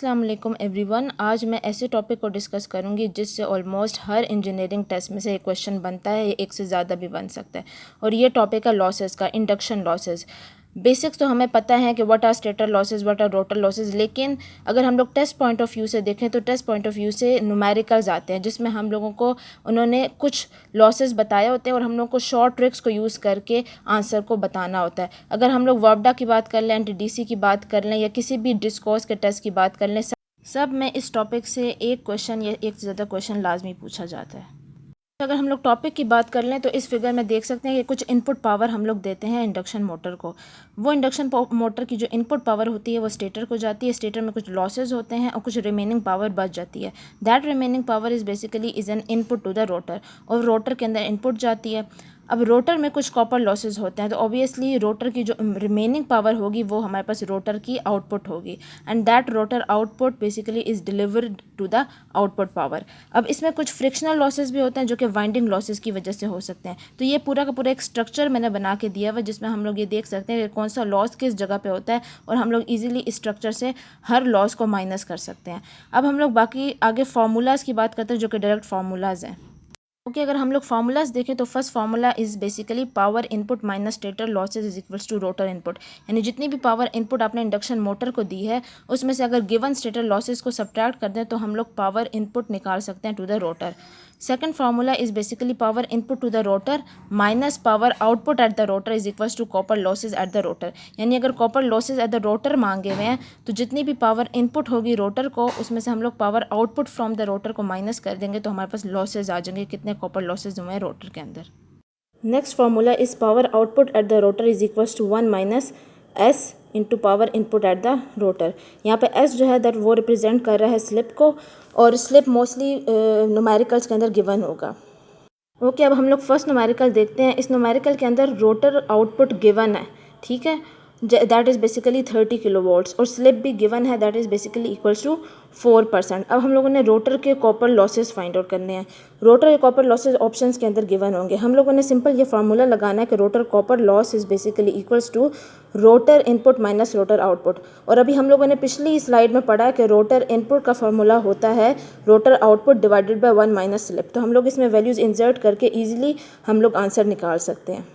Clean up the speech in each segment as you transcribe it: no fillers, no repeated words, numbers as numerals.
अस्सलाम वालेकुम एवरीवन। आज मैं ऐसे टॉपिक को डिस्कस करूंगी जिससे ऑलमोस्ट हर इंजीनियरिंग टेस्ट में से एक क्वेश्चन बनता है, एक से ज़्यादा भी बन सकता है। और ये टॉपिक है लॉसेस का, इंडक्शन लॉसेस। बेसिक्स तो हमें पता है कि what are stator losses, what are rotor losses, लेकिन अगर हम लोग टेस्ट पॉइंट ऑफ व्यू से देखें तो टेस्ट पॉइंट ऑफ व्यू से न्यूमेरिकल्स आते हैं जिसमें हम लोगों को उन्होंने कुछ लॉसेस बताए होते हैं और हम लोग को शॉर्ट ट्रिक्स को यूज़ करके आंसर को बताना होता है। अगर हम लोग वर्बडा की बात कर लें, एनटीडीसी की बात कर लें या किसी भी डिस्कोर्स के टेस्ट की बात कर लें, सब में इस टॉपिक से एक क्वेश्चन या एक से ज़्यादा क्वेश्चन लाजमी पूछा जाता है। अगर हम लोग टॉपिक की बात कर लें तो इस फिगर में देख सकते हैं कि कुछ इनपुट पावर हम लोग देते हैं इंडक्शन मोटर को। वो इंडक्शन मोटर की जो इनपुट पावर होती है वो स्टेटर को जाती है। स्टेटर में कुछ लॉसेज होते हैं और कुछ रिमेनिंग पावर बच जाती है। That remaining power is basically is an input to the rotor, और रोटर के अंदर इनपुट जाती है। अब रोटर में कुछ कॉपर लॉसेज होते हैं तो ऑब्वियसली रोटर की जो रिमेनिंग पावर होगी वो हमारे पास रोटर की आउटपुट होगी, and that rotor output basically is delivered to the output power. अब इसमें कुछ फ्रिक्शनल लॉसेज भी होते हैं जो कि वाइंडिंग लॉसेज की वजह से हो सकते हैं। तो ये पूरा का पूरा एक स्ट्रक्चर मैंने बना के दिया हुआ जिसमें हम लोग ये देख सकते हैं कि कौन सा लॉस किस जगह पे होता है, और हम लोग ईजिली इस स्ट्रक्चर से हर लॉस को माइनस कर सकते हैं। अब हम लोग बाकी आगे फार्मूलाज की बात करते हैं जो कि डायरेक्ट फार्मूलाज हैं। ओके, अगर हम लोग फार्मूलाज देखें तो first formula is basically power input minus stator losses is equals to rotor input. यानी जितनी भी पावर इनपुट आपने इंडक्शन मोटर को दी है उसमें से अगर गिवन स्टेटर लॉसेज को सब्ट्रैक्ट कर दें तो हम लोग पावर इनपुट निकाल सकते हैं to the rotor. Second formula is basically power input to the rotor minus power output at the rotor is equals to copper losses at the rotor. यानी अगर copper losses at the rotor मांगे हुए हैं तो जितनी भी power input होगी rotor को उसमें से हम लोग power output from the rotor को माइनस कर देंगे तो हमारे पास लॉसेज आ जाएंगे, कितने कॉपर लॉसेज हुए हैं रोटर के अंदर। Next formula is power output at the rotor is equals to 1 minus s into power input at the rotor. यहाँ पे एस जो है दैट वो रिप्रेजेंट कर रहा है स्लिप को, और स्लिप मोस्टली न्यूमेरिकल्स के अंदर गिवन होगा। ओके, अब हम लोग फर्स्ट न्यूमेरिकल देखते हैं। इस न्यूमेरिकल के अंदर रोटर आउटपुट गिवन है, ठीक है, दैट इज़ बेसिकली 30 किलोवाट्स, और स्लिप भी गिवन है that is basically equals to 4%। अब हम लोगों ने रोटर के कॉपर लॉसेस फाइंड आउट करने हैं। रोटर के कॉपर लॉसेस ऑप्शंस के अंदर गिवन होंगे। हम लोगों ने सिंपल ये फार्मूला लगाना है कि rotor copper loss is basically equals to rotor input minus rotor output. और अभी हम लोगों ने पिछली स्लाइड में पढ़ा है कि रोटर इनपुट का फार्मूला होता है rotor output divided by 1 minus slip. तो हम लोग इसमें वैल्यूज़ इंसर्ट करके ईजिली हम लोग आंसर निकाल सकते हैं।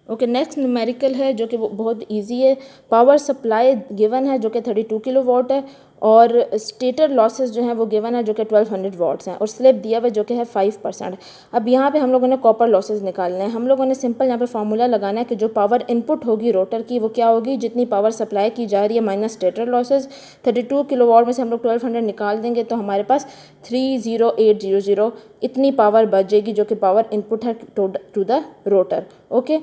ओके, नेक्स्ट न्यूमेरिकल है जो कि वो बहुत इजी है। पावर सप्लाई गिवन है जो कि 32 किलोवाट है, और स्टेटर लॉसेस जो हैं वो गिवन है जो कि 1200 वाट्स हैं, और स्लिप दिया हुआ जो कि है 5%। अब यहाँ पे हम लोगों ने कॉपर लॉसेस निकालने हैं। हम लोगों ने सिंपल यहाँ पे फार्मूला लगाना है कि जो पावर इनपुट होगी रोटर की वो क्या होगी, जितनी पावर सप्लाई की जा रही है माइनस स्टेटर लॉसेस। 32 किलोवाट में से हम लोग 1200 निकाल देंगे तो हमारे पास 30800 इतनी पावर बचेगी जो कि पावर इनपुट है टू द रोटर। ओके,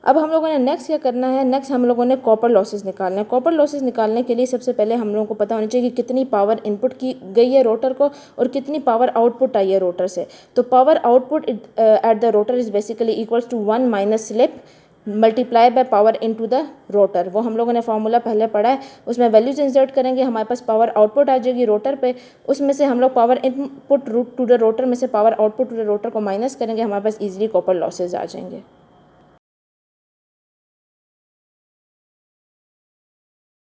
अब हम लोगों ने नेक्स्ट क्या करना है, नेक्स्ट हम लोगों ने कॉपर लॉसेस निकालना है। कॉपर लॉसेस निकालने के लिए सबसे पहले हम लोगों को पता होना चाहिए कि कितनी पावर इनपुट की गई है रोटर को और कितनी पावर आउटपुट आई है रोटर से। तो power output at the rotor is basically equals to 1 minus slip multiply by power into the rotor. वो हम लोगों ने फार्मूला पहले पढ़ा है, उसमें वैल्यूज इंसर्ट करेंगे, हमारे पास पावर आउटपुट आ जाएगी रोटर पे। उसमें से हम लोग power input to the rotor में से power output to the rotor को माइनस करेंगे, हमारे पास ईजिली कॉपर लॉसेज आ जाएंगे।